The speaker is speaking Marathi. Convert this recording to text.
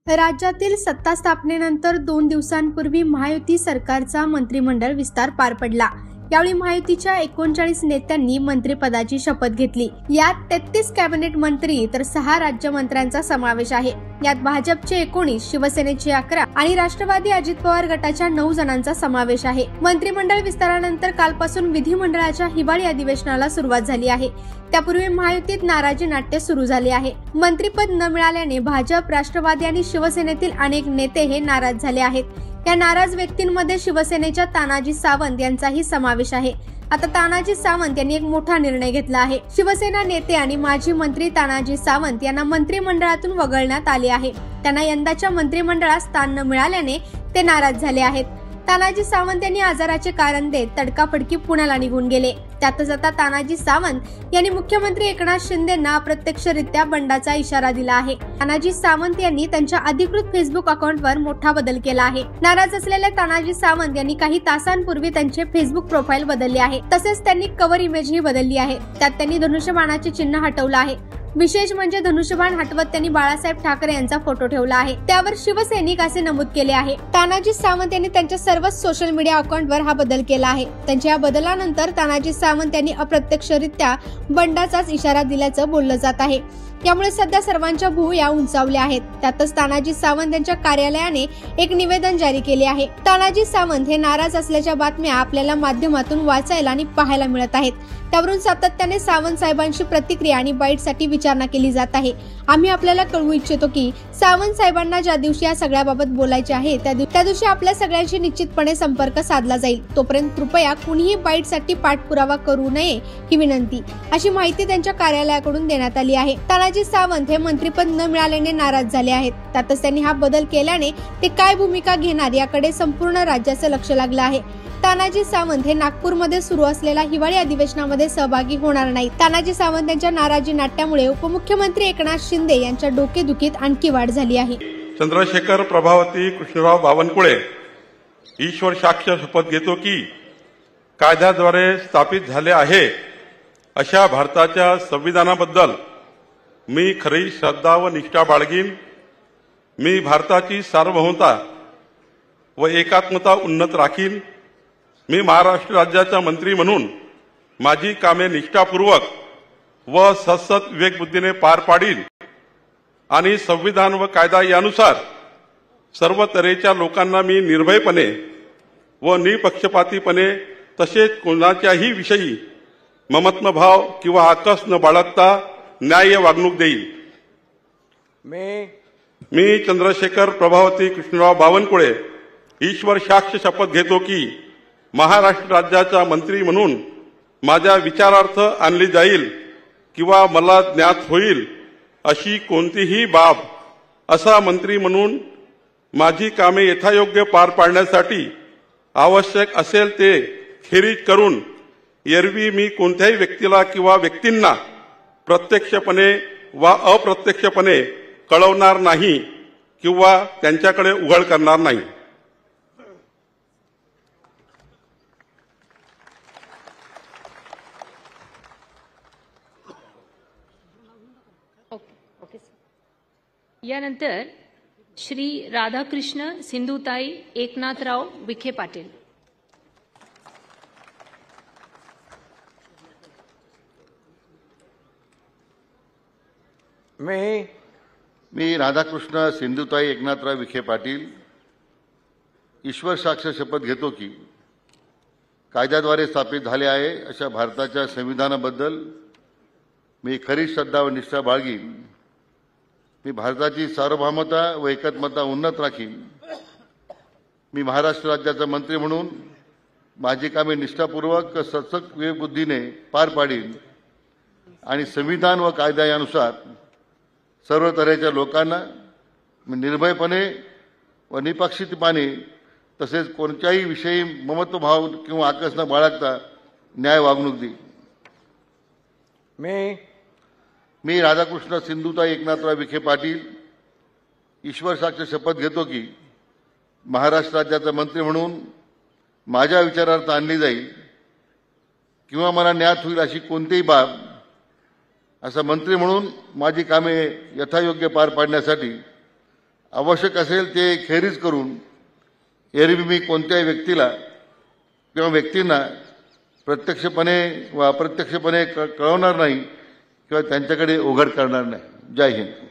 राज्यातील सत्ता स्थापनेनंतर 2 दिवसांपूर्वी महायुती सरकारचा मंत्रिमंडळ विस्तार पार पडला। यावेळी महायुतीच्या 39 नेत्यांनी मंत्रिपदाची शपथ घेतली। यात 33 कॅबिनेट मंत्री तर 6 राज्यमंत्र्यांचा समावेश आहे। यात भाजपचे 19, शिवसेनेचे 11 आणि राष्ट्रवादी अजित पवार गटाच्या 9 जणांचा समावेश आहे। मंत्रिमंडळ विस्तारानंतर कालपासून विधिमंडळाच्या हिवाळी अधिवेशनाला सुरुवात झाली आहे। त्यापूर्वी महायुतीत नाराजी नाट्य सुरू झाले आहे। मंत्रिपद न मिळाल्याने भाजप, राष्ट्रवादी आणि शिवसेनेतील अनेक नेते हे नाराज झाले आहेत। या नाराज व्यक्तींमध्ये शिवसेनेच्या तानाजी सावंत यांचाही समावेश आहे। आता तानाजी सावंत यांनी एक मोठा निर्णय घेतला आहे। शिवसेना नेते आणि माजी मंत्री तानाजी सावंत यांना मंत्रिमंडळातून वगळण्यात आले आहे। त्यांना यंदाच्या मंत्रिमंडळात स्थान न मिळाल्याने ते नाराज झाले आहेत। तानाजी सावंत यांनी आजाराचे कारण देत तडकाफडकी पुण्याला निघून गेले। त्यातच आता तानाजी सावंत यांनी मुख्यमंत्री एकनाथ शिंदेंना अप्रत्यक्षरित्या बंडाचा इशारा दिला आहे। तानाजी सावंत यांनी त्यांच्या अधिकृत फेसबुक अकाउंटवर मोठा बदल केला आहे। नाराज असलेल्या तानाजी सावंत यांनी काही तासांपूर्वी त्यांचे फेसबुक प्रोफाइल बदलले आहे। तसेच त्यांनी कव्हर इमेजही बदलली आहे। त्यात त्यांनी धनुष्यबाणाचे चिन्ह हटवलं आहे। विशेष म्हणजे धनुष्यबाण हटवत त्यांनी बाळासाहेब ठाकरे यांचा फोटो ठेवला आहे। त्यावर शिवसैनिक असे नमूद केले आहे। तानाजी सावंत यांनी त्यांच्या सर्वच सोशल मीडिया अकाउंटवर हा बदल केला आहे। त्यांच्या या बदलानंतर तानाजी सावंत यांनी अप्रत्यक्षरित्या बंडाचाच इशारा दिल्याचं बोललं जात आहे। यामुळे सध्या सर्वांच्या भुवया उंचावल्या आहेत। त्यातच तानाजी सावंत यांच्या कार्यालयाने एक निवेदन जारी केले आहे। तानाजी सावंत हे नाराज असल्याच्या बातम्या आपल्याला माध्यमातून वाचायला आणि पाहायला मिळत आहेत। त्यावरून सातत्याने सावंत साहेबांची प्रतिक्रिया आणि बाईटसाठी विचारणा केली जात आहे। आम्ही आपल्याला कळवू इच्छितो की सावंत साहेबांना ज्या दिवशी या सगळ्याबाबत बोलायचे आहे त्या दिवशी आपल्या सगळ्यांशी निश्चितपणे संपर्क साधला जाईल। तोपर्यंत कृपया कुणीही बाईटसाठी पाठपुरावा करू नये ही विनंती, अशी माहिती त्यांच्या कार्यालयाकडून देण्यात आली आहे। तानाजी सावंत हे मंत्रिपद न मिळाल्याने नाराज झाले आहेत। त्यातच त्यांनी हा बदल केल्याने ते काय भूमिका घेणार याकडे संपूर्ण राज्याचं लक्ष लागलं आहे। तानाजी सावंत हे नागपूरमध्ये सुरू असलेल्या हिवाळी अधिवेशनामध्ये सहभागी होणार नाहीत। तानाजी सावंत यांच्या नाराजी नाट्यामुळे उपमुख्यमंत्री एकनाथ शिंदे यांच्या डोकेदुखीत आणखी वाढ झाली आहे। चंद्रशेखर प्रभावती कृष्णराव बावनकुळे ईश्वर साक्ष शपथ घेतो की कायद्याद्वारे स्थापित झाले आहे अशा भारताच्या संविधानाबद्दल मी खरी श्रद्धा व निष्ठा बाळगीन। मी भारताची सार्वभौमता व एकात्मता उन्नत राखीन। मी महाराष्ट्र राज्याचा मंत्री म्हणून माझी कामे निष्ठापूर्वक व सतत विवेकबुद्धीने पार पाडीन आणि संविधान व कायदा यानुसार सर्व तऱ्हेच्या लोकांना मी निर्भयपणे व निपक्षपातीपणे तसेच कोणाच्याही विषयी ममत्वभाव किंवा आकस न बाळगता न्याय्य वागणूक देईल। मी चंद्रशेखर प्रभावती कृष्णराव बावनकुळे ईश्वर साक्ष शपथ घेतो की महाराष्ट्र राज्याचा मंत्री म्हणून माझ्या विचारार्थ आणली जाईल किंवा मला ज्ञात होईल अशी कोणतीही बाब असा मंत्री म्हणून माझी कामे यथायोग्य पार पाडण्यासाठी आवश्यक असेल ते खेरीज करून एरवी मी कोणत्याही व्यक्तीला किंवा व्यक्तींना प्रत्यक्षपणे वा अप्रत्यक्षपणे कळवणार नाही किंवा त्यांच्याकडे उघड करणार नाही। यानंतर श्री राधाकृष्ण सिंधुताई एकनाथराव विखे पाटील। मी राधाकृष्ण सिंधुताई एकनाथराव विखे पाटील ईश्वर साक्ष शपथ घेतो की कायद्याद्वारे स्थापित झाले आहे अशा भारताच्या संविधानाबद्दल मी खरी श्रद्धा व निष्ठा बाळगीन। मी भारताची सार्वभौमता व एकात्मता उन्नत राखीन। मी महाराष्ट्र राज्याचा मंत्री म्हणून माझी कामे निष्ठापूर्वक सतत विवेकबुद्धीने पार पाडीन आणि संविधान व कायदा यानुसार सर्व तऱ्हेच्या लोकांना मी निर्भयपणे व निपक्षपातीपणे तसेच कोणत्याही विषयी ममत्वभाव किंवा आकस न बाळगता न्याय वागणूक देईन। मी राधाकृष्ण सिंधुताई एकनाथराव विखे पाटील ईश्वर साक्ष शपथ घेतो की महाराष्ट्र राज्याचा मंत्री म्हणून माझ्या विचारार्थ आणली जाईल किंवा मला ज्ञात होईल अशी कोणतीही बाब असा मंत्री म्हणून माझी कामे यथायोग्य पार पाडण्यासाठी आवश्यक असेल ते खेरीज करून एरवी मी कोणत्याही व्यक्तीला किंवा व्यक्तींना प्रत्यक्षपणे व अप्रत्यक्षपणे कळवणार नाही किंवा त्यांच्याकडे उघड करणार नाही. जय हिंद.